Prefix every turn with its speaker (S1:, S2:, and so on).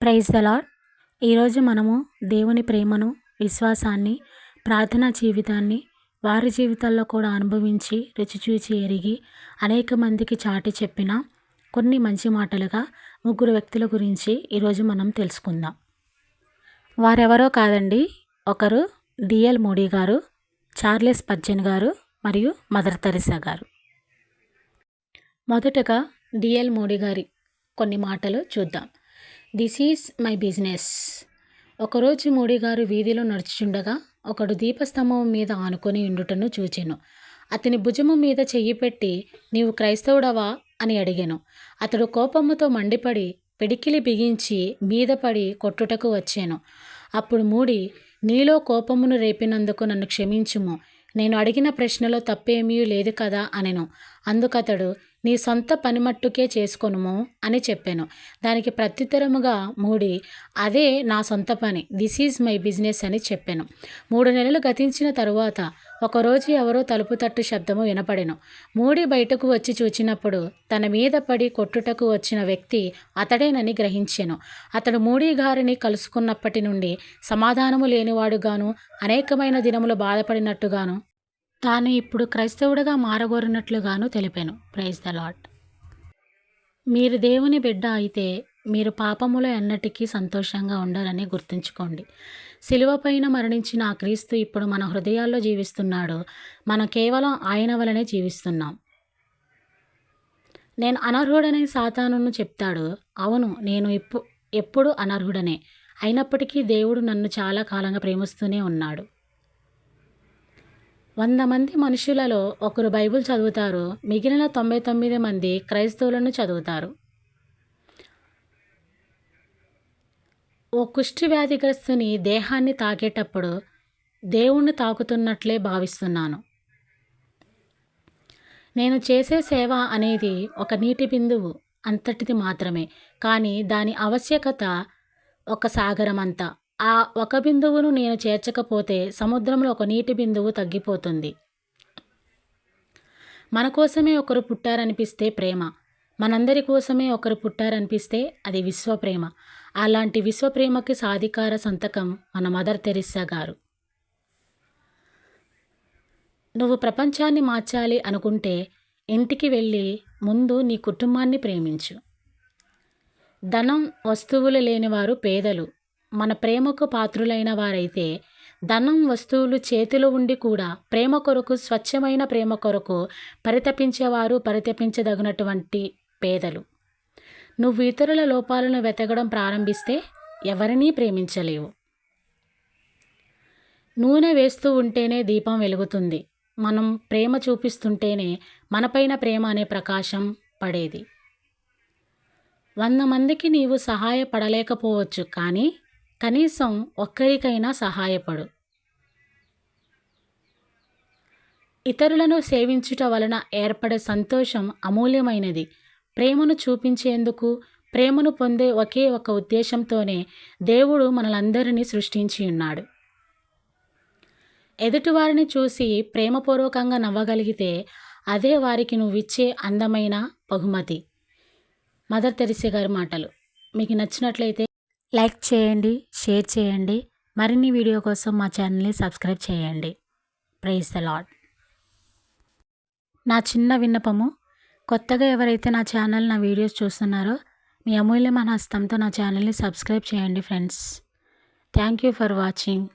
S1: Praise the lord. ఈరోజు మనము దేవుని ప్రేమను, విశ్వాసాన్ని, ప్రార్థనా జీవితాన్ని వారి జీవితాల్లో కూడా అనుభవించి రుచి చూచి ఎరిగి అనేక మందికి చాటి చెప్పిన కొన్ని మంచి మాటలుగా ముగ్గురు వ్యక్తుల గురించి ఈరోజు మనం తెలుసుకుందాం. వారెవరో కాదండి, ఒకరు డిఎల్ మోడీ గారు, చార్లెస్ స్పర్జన్ గారు మరియు మదర్ తెరెసా గారు. మొదటగా డిఎల్ మోడీ గారి కొన్ని మాటలు చూద్దాం. This is my business. ఒకరోజు మోడీ గారు వీధిలో నడుచుచుండగా ఒకడు దీపస్తంభం మీద ఆనుకొని ఉండుటను చూచెను. అతని భుజము మీద చెయ్యి పెట్టి, నీవు క్రైస్తవుడవా అని అడిగాను. అతడు కోపముతో మండిపడి పిడికిలి బిగించి మీద పడి కొట్టుటకు వచ్చాను. అప్పుడు మోడీ, నీలో కోపమును రేపినందుకు నన్ను క్షమించుము, నేను అడిగిన ప్రశ్నలో తప్పేమీ లేదు కదా అనెను. అందుకతడు, నీ సొంత పనిమట్టుకే చేసుకొనుము అని చెప్పాను. దానికి ప్రత్యుత్తరముగా మోడీ, అదే నా సొంత పని, దిస్ ఈజ్ మై బిజినెస్ అని చెప్పాను. 3 నెలలు గతించిన తరువాత ఒకరోజు ఎవరో తలుపు తట్టు శబ్దము వినపడెను. మోడీ బయటకు వచ్చి చూచినప్పుడు తన మీద పడి కొట్టుటకు వచ్చిన వ్యక్తి అతడేనని గ్రహించెను. అతడు మోడీ గారిని కలుసుకున్నప్పటి నుండి సమాధానము లేనివాడుగాను, అనేకమైన దినములు బాధపడినట్టుగాను, తాను ఇప్పుడు క్రైస్తవుడిగా మారగోరినట్లుగాను తెలిపాను. Praise the lord. మీరు దేవుని బిడ్డ అయితే మీరు పాపములో ఎన్నటికీ సంతోషంగా ఉండాలని గుర్తుంచుకోండి. శిలువపైన మరణించిన ఆ క్రీస్తు ఇప్పుడు మన హృదయాల్లో జీవిస్తున్నాడు. మనం కేవలం ఆయన వలనే జీవిస్తున్నాం. నేను అనర్హుడని సాతానును చెప్తాడు. అవును, నేను ఎప్పుడు అనర్హుడనే. అయినప్పటికీ దేవుడు నన్ను చాలా కాలంగా ప్రేమిస్తూనే ఉన్నాడు. 100 మంది మనుషులలో ఒకరు బైబిల్ చదువుతారు, మిగిలిన 99 మంది క్రైస్తవులను చదువుతారు. ఓ కుష్టి వ్యాధిగ్రస్తుని దేహాన్ని తాకేటప్పుడు దేవుణ్ణి తాకుతున్నట్లే భావిస్తున్నాను. నేను చేసే సేవ అనేది ఒక నీటి బిందువు అంతటిది మాత్రమే, కానీ దాని ఆవశ్యకత ఒక సాగరమంతా. ఆ ఒక బిందువును నేను చేర్చకపోతే సముద్రంలో ఒక నీటి బిందువు తగ్గిపోతుంది. మన కోసమే ఒకరు పుట్టారనిపిస్తే ప్రేమ, మనందరి కోసమే ఒకరు పుట్టారనిపిస్తే అది విశ్వప్రేమ. అలాంటి విశ్వప్రేమకి సాధికార సంతకం మన మదర్ తెరెసా గారు. నువ్వు ప్రపంచాన్ని మార్చాలి అనుకుంటే ఇంటికి వెళ్ళి ముందు నీ కుటుంబాన్ని ప్రేమించు. ధనం, వస్తువులు లేనివారు పేదలు మన ప్రేమకు పాత్రులైన వారైతే, ధనం, వస్తువులు చేతిలో ఉండి కూడా ప్రేమ కొరకు, స్వచ్ఛమైన ప్రేమ కొరకు పరితపించేవారు పరితపించదగినటువంటి పేదలు. నువ్వు ఇతరుల లోపాలను వెతకడం ప్రారంభిస్తే ఎవరినీ ప్రేమించలేవు. నూనె వేస్తూ ఉంటేనే దీపం వెలుగుతుంది. మనం ప్రేమ చూపిస్తుంటేనే మనపైన ప్రేమ అనే ప్రకాశం పడేది. 100 మందికి నీవు సహాయపడలేకపోవచ్చు, కానీ కనీసం ఒక్కరికైనా సహాయపడు. ఇతరులను సేవించుట వలన ఏర్పడే సంతోషం అమూల్యమైనది. ప్రేమను చూపించేందుకు, ప్రేమను పొందే ఒకే ఒక ఉద్దేశంతోనే దేవుడు మనలందరినీ సృష్టించి ఉన్నాడు. ఎదుటివారిని చూసి ప్రేమపూర్వకంగా నవ్వగలిగితే అదే వారికి నువ్విచ్చే అందమైన బహుమతి. మదర్ తెరెసా గారి మాటలు. మీకు నచ్చినట్లయితే లైక్ చేయండి, షేర్ చేయండి. మరిన్ని వీడియో కోసం మా ఛానల్ని సబ్స్క్రైబ్ చేయండి. Praise the lord. నా చిన్న విన్నపము, కొత్తగా ఎవరైతే నా ఛానల్, నా వీడియోస్ చూస్తున్నారో మీ అమూల్యమైన హస్తంతో నా ఛానల్ని సబ్స్క్రైబ్ చేయండి friends. Thank you for watching.